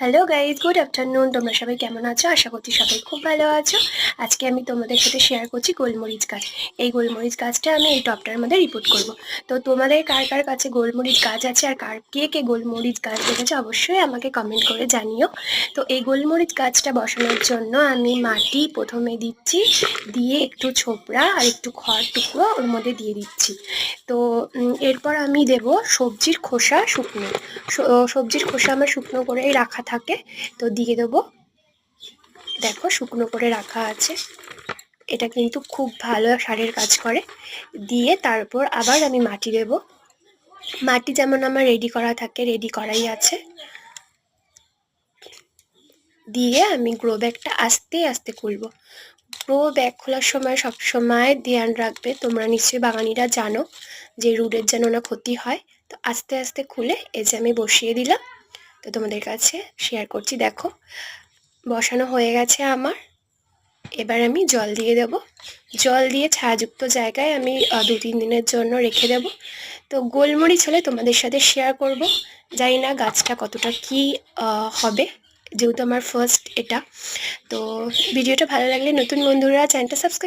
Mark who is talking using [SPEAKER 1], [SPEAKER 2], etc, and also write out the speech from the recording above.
[SPEAKER 1] Hello guys, good afternoon. তোমরা সবাই কেমন আছো? আশা করছি সবাই খুব ভালো আছো। আজকে আমি তোমাদের সাথে শেয়ার করছি গোলমরিচ গাছ। এই গোলমরিচ গাছটা আমি এই টবটার মধ্যে রিপোর্ট করব। তো তোমাদের কার কার কাছে গোলমরিচ গাছ আছে আর কে কে গোলমরিচ গাছ দেখেছো অবশ্যই আমাকে কমেন্ট করে জানিও। তো এই গোলমরিচ গাছটা বসানোর জন্য আমি মাটি প্রথমে দিচ্ছি, দিয়ে একটু ছোবড়া আর একটু খড় টুকরো ওর মধ্যে দিয়ে দিচ্ছি। তো এরপর আমি দেব সবজির খোসা শুকনো। সবজির খোসা আমার শুকনো করেই রাখা থাকে, তো দিয়ে দেবো। দেখো শুকনো করে রাখা আছে, এটা কিন্তু খুব ভালো সারের কাজ করে। দিয়ে তারপর আবার আমি মাটি দেব। মাটি যেমন আমার রেডি করা থাকে, রেডি করাই আছে। দিয়ে আমি গ্রো ব্যাগটা আস্তে আস্তে খুলবো। গ্রো ব্যাগ খোলার সময় সবসময় ধ্যান রাখবে, তোমরা নিশ্চয়ই বাগানিরা জানো যে রুটের যেন না ক্ষতি হয়। তো আস্তে আস্তে খুলে এই যে আমি বসিয়ে দিলাম, তো তোমাদের কাছে শেয়ার করছি। দেখো বসানো হয়ে গেছে আমার। এবার আমি জল দিয়ে দেব। জল দিয়ে ছায়াযুক্ত জায়গায় আমি 2-3 দিনের জন্য রেখে দেব। তো গোলমরিচ হলে তোমাদের সাথে শেয়ার করব। জানি না গাছটা কতটা কি হবে, যেহেতু আমার ফার্স্ট এটা। তো ভিডিওটা ভালো লাগলে নতুন বন্ধুরা চ্যানেলটা সাবস্ক্রাইব